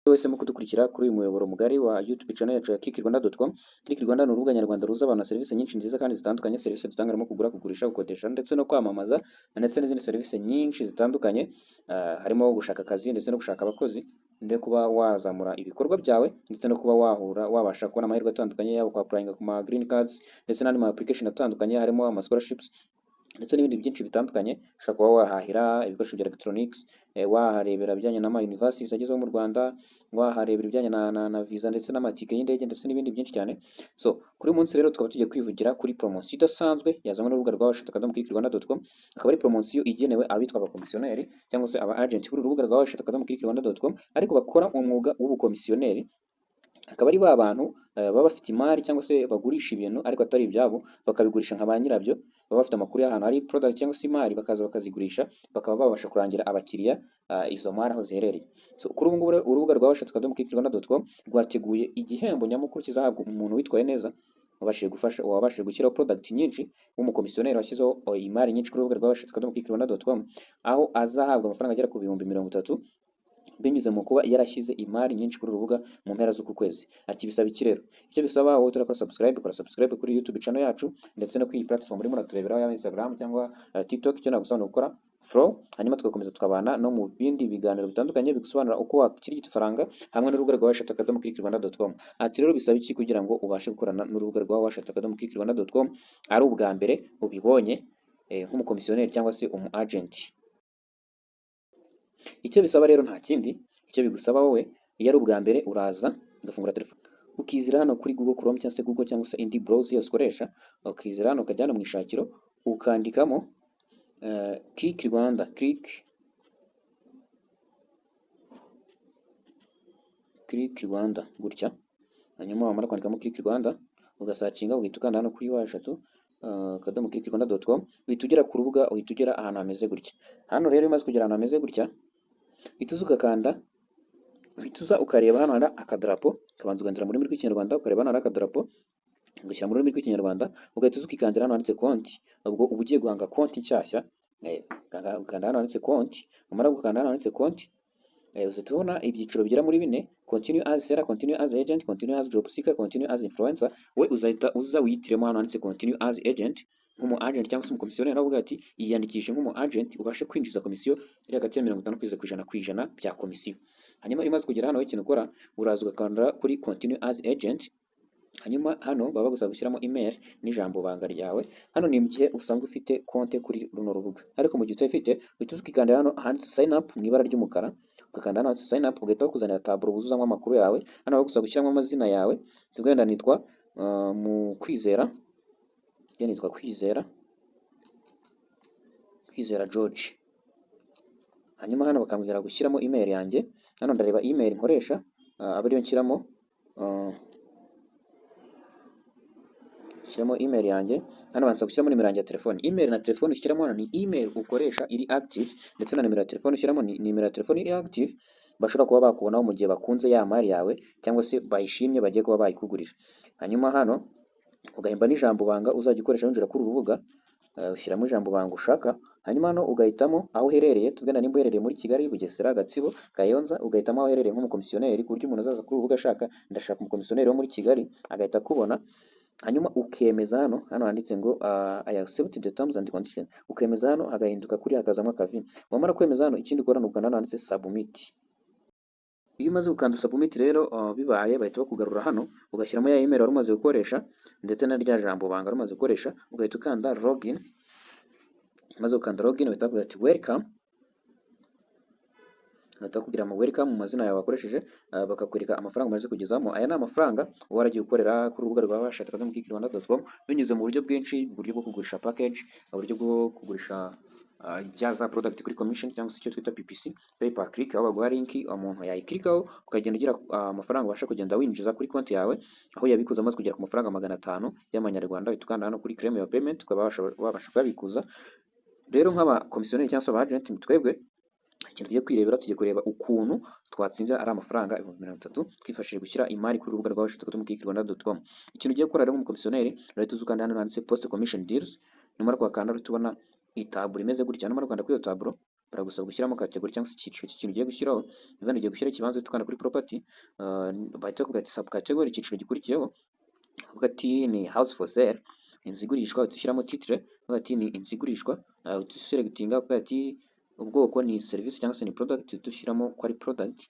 wese mu kudukurikira kuri uyu muyoboro mugari wa YouTube channel yacu ya kikirwanda.com. Kikirwanda ni urubuga nyarwanda ruza abantu serivisi nyinshi nziza kandi zitandukanye, serivisi dutanga harimo kugura, kugurisha, gukodesha ndetse no kwamamaza ndetse n'izindi serivisi nyinshi zitandukanye, harimo gushaka akazi ndetse no gushaka abakozi ndetse kuba wazamura ibikorwa byawe ndetse no kuba wabasha kubona amahirwe atandukanye yaba kwa applying ku ma green cards ndetse n'andi ma application atandukanye harimo ama scholarships ndetse n'ibindi byinshi bitandukanye. Ushobora kuba wahahira ibikoresho bya electronics, waharebera ibijyanye n'ama universities agezweho mu Rwanda, waharebera ibijyanye na visa ndetse n'amatike y'indege ndetse n'ibindi byinshi cyane. So kuri uyu munsi rero tukaba tugiye kwivugira kuri promosiyo idasanzwe yazanywe n'urubuga rwa www.kikirwanda.com. Akaba ari promosiyo igenewe abitwa abakomisiyoneri cyangwa se aba agent kuri urubuga rwa www.kikirwanda.com ariko bakora umwuga w'ubukomisiyoneri. Akaba ari ba bantu baba bafite imari cyangwa se bagurisha ibintu ariko atari ibyabo, bakabigurisha nka ba nyirabyo, baba bafite amakuru y'ahantu hari product cyangwa se imari bakaza bakazigurisha, bakaba babasha kurangira abakiriya izo mari aho ziherereye. So kuri ubu ngubu urubuga rwa www.kikirwanda.com rwateguye igihembo nyamukuru kizahabwa umuntu witwaye neza, wabashije gushyiraho product nyinshi, w'umukomisiyoneri washyizeho imari nyinshi kuri urubuga rwa www.kikirwanda.com, aho azahabwa amafaranga agera ku bihumbi 30 binyuze mu kuba yarashyize imari nyinshi kuri urubuga mu mpera z'uku kwezi. Ati bisaba iki rero? Icyo bisaba wowe turakora subscribe kuri YouTube channel yacu ndetse no kuri iyi platform urimo uratureberaho ya Instagram cyangwa TikTok. Icyo nagusobanura gukora follow, hanyuma tugakomeza tukabana no mu bindi biganiro bitandukanye bigusobanura uko wakirigita ifaranga hamwe n'urubuga rwa www.kikirwanda.com. Ati rero bisaba iki kugira ngo ubashe gukorana n'urubuga rwa www.kikirwanda.com ari ubwa mbere ubibonye nk'umukomisiyoneri cyangwa se umu agent? Icyo bisaba rero nta kindi, icyo bigusaba wowe iyo ari ubwa mbere uraza ugafungura telefone ukizira hano kuri Google Chrome cyangwa se Google cyangwa se indi browser yose ukoresha, ukizira hano ukajya hano mu ishakiro ukandikamo Kikirwanda, Kikirwanda gutya. Hanyuma wamara kwandikamo Kikirwanda ugasacinga, ugahita ukanda hano kuri www.kikirwanda.com, uhita ugera ku rubuga, uhita ugera ahantu hameze gutya. Hano rero umaze kugera ahantu hameze gutya, uhita uza ugakanda, uhita uza ukareba hano hari akadarapo, ukabanza ugandira mu rurimi rw'ikinyarwanda, ukareba hano hari akadarapo ugashyira mu rurimi rw'ikinyarwanda, ugahita uza ukikandira hano handitse konti. Ubwo uba ugiye guhanga konti nshyashya, ukanda hano handitse konti. Umara gukanda hano handitse konti, uzahita ubona ibyiciro bigera muri 4: continue as seller, continue as agent, continue as job seeker, continue as influencer. We uzahita uza wiyitiremo hano handitse continue as agent nk'umu agent cyangwa se umukomisiyoneri. Aravuga ati yiyandikishe nk'umu agent ubashe kwinjiza komisiyo iri hagati ya 50 ku ijana bya komisiyo. Hanyuma imaze kugera hano ikintu ukora uraza ugakanda kuri continue as agent. Hanyuma hano baba bagusaba gushyiramo email n'ijambo banga ryawe. Hano ni mu gihe usanzwe ufite konte kuri runo rubuga, ariko mu gihe utayifite uhita ukikandira hano handitse sign up mu ibara ry'umukara, ugakanda hano handitse sign up, ugahita bakuzanira taburo wuzuzamo amakuru yawe. Hano bagusaba gushyiramo amazina yawe, tugenda nitwa Kwizera, nitwa Kwizera George. Hanyuma hano bakambwira gushyiramo email yanjye. Hano ndareba email nkoresha, aba ariyo nshyiramo email yanjye. Hano bansaba gushyiramo nimero yanjye ya telefone. Email na telefone ushyiramo hano ni email ukoresha iri active, ndetse na nimero ya telefone ushyiramo ni nimero ya telefone iri active, bashobora kuba bakubonaho mu gihe bakunze ya mari yawe cyangwa se bayishimye bagiye kuba bayikugurira. Hanyuma hano ugahimba n'ijambo banga uzajya ukoresha winjira kuri urubuga, ushyiramo ijambo banga ushaka. Hanyuma hano ugahitamo aho uherereye, tugana nimba uherereye muri Kigali, Bugesera, Gatsibo, Kayonza, ugahitamo aho uherereye nk'umukomisiyoneri, ku buryo umuntu azaza kuri urubuga ashaka ndashaka umukomisiyoneri wo muri Kigali agahita akubona. Hanyuma ukemeza hano handitse ngo I accept the terms and conditions, ukemeza hano hagahinduka kuri hakazamo akavi. Wamara kwemeza hano ikindi ukora ni ukanda hano handitse submit. Iyo umaze gukanda submit rero bibaye bahita bakugarura hano ugashyiramo ya email wari umaze gukoresha ndetse na rya jambo banga wari umaze gukoresha, ugahita ukanda login. Maze ukanda login bahita bavuga ati welcome, bahita kugira ngo welcome mu mazina yawe wakoresheje, bakakwereka amafaranga umaze kugezamo. Aya ni amafaranga uba waragiye ukorera kuri urubuga rwa www.kikirwanda.com binyuze mu buryo bwinshi, uburyo bwo kugurisha package, uburyo bwo kugurisha ibyaza product kuri commission cyangwa se icyo twita PPC, pay per click, aho baguha link umuntu yayikirikaho ukagenda ugira amafaranga ubasha kugenda winjiza kuri konti yawe, aho yabikuza amaze kugera ku mafaranga 500 y'amanyarwanda. Ukanda hano kuri claim your payment ukaba wabasha kuyabikuza. Rero nk'abakomisiyoneri cyangwa se aba agent twebwe ikintu tugiye kwirebera, tugiye kureba ukuntu twatsinzira ari amafaranga 30,000 twifashishije gushyira imari kuri urubuga rwa www.kikirwanda.com. Ikintu ugiye gukora rero nk'umukomisiyoneri, urahita uza ukanda hano handitse post commission deals. Numara kuhakanda tubona itaburo imeze gutya. Numara kwanda kuri iyo taburo baragusaba gushyiramo category cyangwa se icyiciro cy'ikintu ugiye gushyiraho. Niba ugiye gushyira ikibanza uhita ukanda kuri property, bahita bakubwira ati subcategory, icyiciro gikurikiyeho uvuga ati ni house for sale, inzu igurishwa, uhita ushyiramo titre uvuga ati ni inzu igurishwa, uhita uselectinga uvuga ati ubwoko ni service cyangwa se ni product, uhita ushyiramo ko ari product.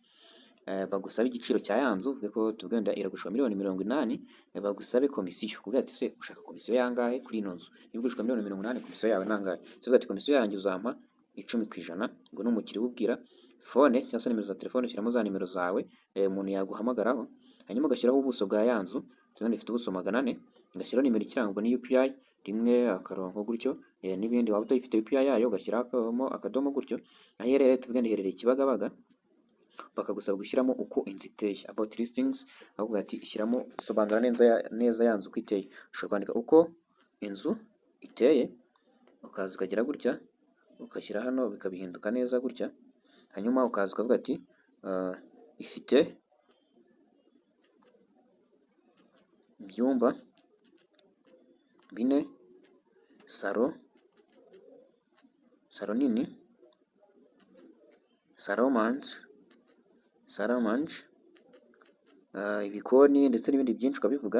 Bagusaba igiciro cya ya nzu uvuge ko tuvuge wenda iragurishwa miliyoni 80, bagusabe komisiyo uvuga ati se ushaka komisiyo yangahe kuri ino nzu, igurishwa miliyoni 80 komisiyo yawe nangahe, tuvuga ati komisiyo yanjye uzampa 10%. Ngo n'umukiriya ubwira phone cyangwa se nimero za telefone, ushyiramo za nimero zawe umuntu yaguhamagaraho, hanyuma ugashyiraho ubuso bwa ya nzu, tuvuge ifite ubuso 400, ugashyiraho nimero ikiranga ni UPI 1 gutyo, n'ibindi waba utayifite UPI yayo ugashyiraho akadomo gutyo. aho iherereye tuvuge iherereye Kibagabaga, bakagusaba gushyiramo uko inzu iteye, about listings, avuga ati ishyiramo sobanura neza ya nzu uko iteye. Ushobora kwandika uko inzu iteye, ukaza ukagira gutya, ugashyira hano bikabihinduka neza gutya, hanyuma ukaza ukavuga ati ifite ibyumba 4, salo nini, salamanje, ibikoni ndetse n'ibindi byinshi ukabivuga,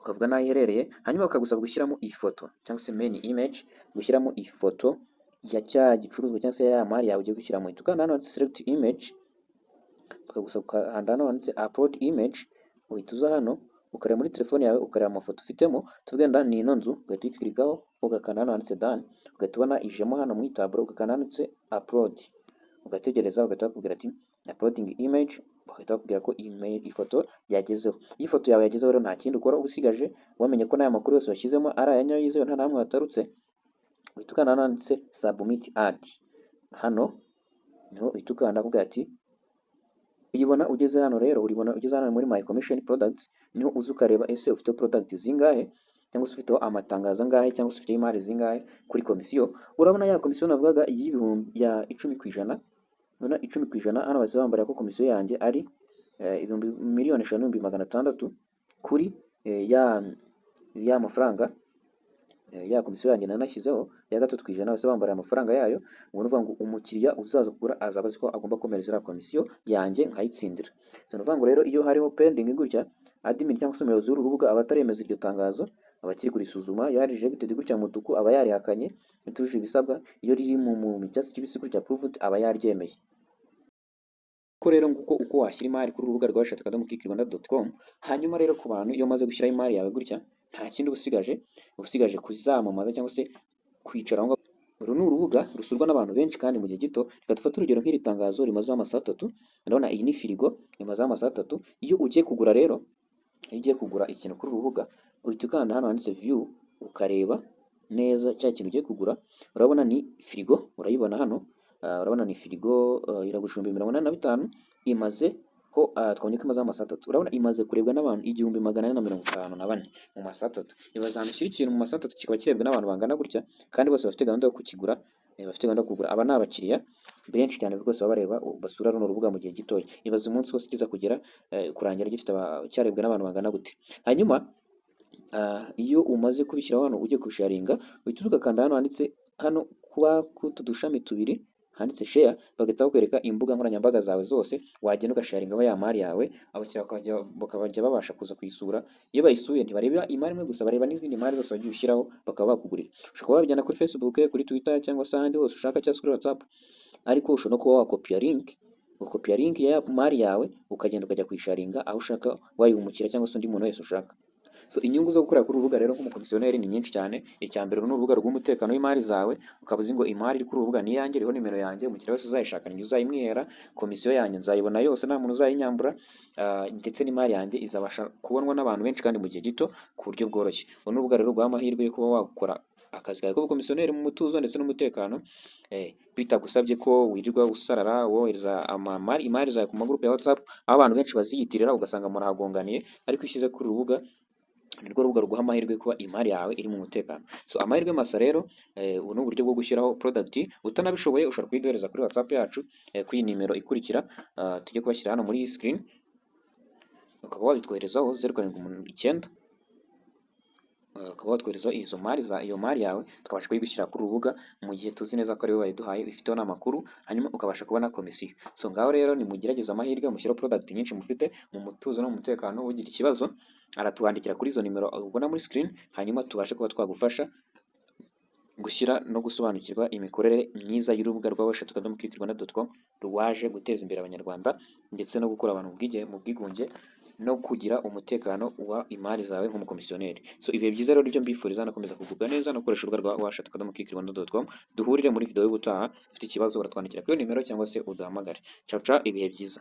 ukavuga n'aho iherereye, hanyuma bakagusaba gushyiramo ifoto cyangwa se main image, gushyiramo ifoto ya cya gicuruzwa cyangwa se ya mari yawe ugiye gushyiramo. Uhita ukanda hano select image, bakagusaba ukanda hano handitse upload image, uhita uza hano ukareba muri telefone yawe ukareba amafoto ufitemo, tugenda ni ino nzu, ugahita uyikirikaho ugakanda hano handitse done, ugahita ubona ijemo hano mu itaburo, ugakanda handitse upload, ugategereza, ugahita bakubwira ati uploading image, bagahita bakubwira ko ifoto yagezeho. Iyo ifoto yawe yagezeho rero nta kindi ukora, uba usigaje wamenye ko n'aya makuru yose washyizemo ari aya nyayo yizewe, nta namwe watarutse. Uhita ukanda hano handitse submit ad, hano niho uhita ukanda akubwira ati uyibona ugeze hano rero, uribona ugeze hano muri my commission products, niho uza ukareba ese ufite product zingahe cyangwa se ufiteho amatangazo angahe cyangwa se ufiteho imari zingahe kuri komisiyo. Urabona ya komisiyo navugaga y'ibihumbi ya 10%, nona 10%, hano bahise bambara ko komisiyo yanjye ari miliyoni 5,600 kuri ya mafaranga ya komisiyo yanjye nanashyizeho ya 3%, bahise bambara amafaranga yayo. Ubwo nuvuga ngo umukiriya uzaza kugura azaba azi ko agomba komereza komisiyo yanjye nkayitsindira. Nuvuga ngo rero iyo hariho pending gutya, admin cyangwa se umuyobozi w'uru rubuga aba ataremeza iryo tangazo, abakiri kurisuzuma, yari rejected gutya mutuku aba yarihakanye itujuje ibisabwa, iyo riri mu cyatsi kibisi gutya approved aba yaryemeye. Ko rero nguko uko washyira imari kuri urubuga rwa shop.kikirwanda.com. Hanyuma rero ku bantu iyo umaze gushyiraho imari yawe gutya, nta kindi usigaje kuzamamaza cyangwa se kwicara aho. Uru ni urubuga rusurwa n'abantu benshi kandi mu gihe gito. Reka dufate urugero nk'iri tangazo rimazeho amasaha 3, ndabona iyi ni firigo imazeho amasaha 3. Iyo ugiye kugura rero, iyo ugiye kugura ikintu kuri urubuga, uhita ukanda hano handitse view, ukareba neza cya kintu ugiye kugura. Urabona ni firigo, urayibona hano, urabona ni firigo iragurishwa 185, imaze ho twabonye ko imazeho amasaha 3. Urabona imaze kurebwa n'abantu 1454 mu masaha 3. Ibaza ahantu ushyira ikintu mu masaha 3 kikaba kirebwa n'abantu bangana gutya, kandi bose bafite gahunda yo kukigura, bafite gahunda yo kugura. Aba ni abakiriya benshi cyane rwose baba bareba basura runo rubuga mu gihe gitoya. Ibaza umunsi wose kiza kugera kurangira gifite cyarebwa n'abantu bangana gute. Hanyuma iyo umaze kubishyiraho hano ugiye kusharinga, uhita ugakanda hano handitse hano kuba kutudushami 2 handitse share, bagahita bakwereka imbuga nkoranyambaga zawe zose wagenda ugasharingaho ya mari yawe, abakiriya bakajya babasha kuza kuyisura. Iyo bayisuye ntibareba imari imwe gusa, bareba n'izindi mari zose wagiye ushyiraho bakaba bakugurira. Ushobora wabijyana kuri Facebook, kuri Twitter cyangwa se ahandi hose ushaka, cyangwa kuri WhatsApp, ariko ushobora no kuba wakopia link ya mari yawe ukagenda ukajya kuyisharinga aho ushaka, wayihumukira cyangwa se undi muntu wese ushaka. So inyungu zo gukorera kuri urubuga rero nk'umukomisiyoneri ni nyinshi cyane. Icya mbere ni urubuga rw'umutekano w'imari zawe, ukaba uzi ngo imari iri kuri urubuga ni iyanjye, iriho nimero yanjye, umukiriya wese uzayishaka ni uzayimwihera, komisiyo yanjye nzayibona yose nta muntu uzayinyambura, ndetse n'imari yanjye izabasha kubonwa n'abantu benshi kandi mu gihe gito ku buryo bworoshye. Uru ni urubuga rero rwaha amahirwe yo kuba wakora akazi kawe k'ubukomisiyoneri mu mutuzo ndetse n'umutekano, bitagusabye ko wirirwa usarara wohereza imari zawe ku magurupe ya WhatsApp, aho abantu benshi baziyitirira ugasanga murahagonganiye. Ariko ushyize kuri urubuga, nirwo rubuga ruguha amahirwe kuba imari yawe iri mu mutekano. So amahirwe masa rero, ubu ni uburyo bwo gushyiraho product. Utanabishoboye ushobora kuyiduhereza kuri WhatsApp yacu kuri iyi nimero ikurikira, tujye kubashyira hano muri iyi screen, ukaba wabitwoherezaho 0789 ukaba watwohereza iyo mari yawe tukabasha kuyigushyira kuri urubuga mu gihe tuzi neza ko ari wowe wayiduhaye ubifiteho n'amakuru, hanyuma ukabasha kubona komisiyo. So ngaho rero nimugerageze amahirwe mushyiraho product nyinshi mufite mu mutuzo no mu mutekano. Ugira ikibazo aratwandikira kuri izo nimero ubona muri screen, hanyuma tubashe kuba twagufasha gushyira no gusobanukirwa imikorere myiza y'urubuga rwa www.click-Rwanda.com rwaje guteza imbere abanyarwanda ndetse no gukura abantu mu bwigunge no kugira umutekano wa imari zawe nk'umukomisiyoneri. So ibihe byiza rero byo mbifuriza nakomeza kugubwa neza no gukoresha urubuga rwa www.click-Rwanda.com. Duhurire muri video y'ubutaha. Ufite ikibazo uratwandikira kuri nimero cyangwa se uduhamagare. Ciao ciao, ibihe byiza.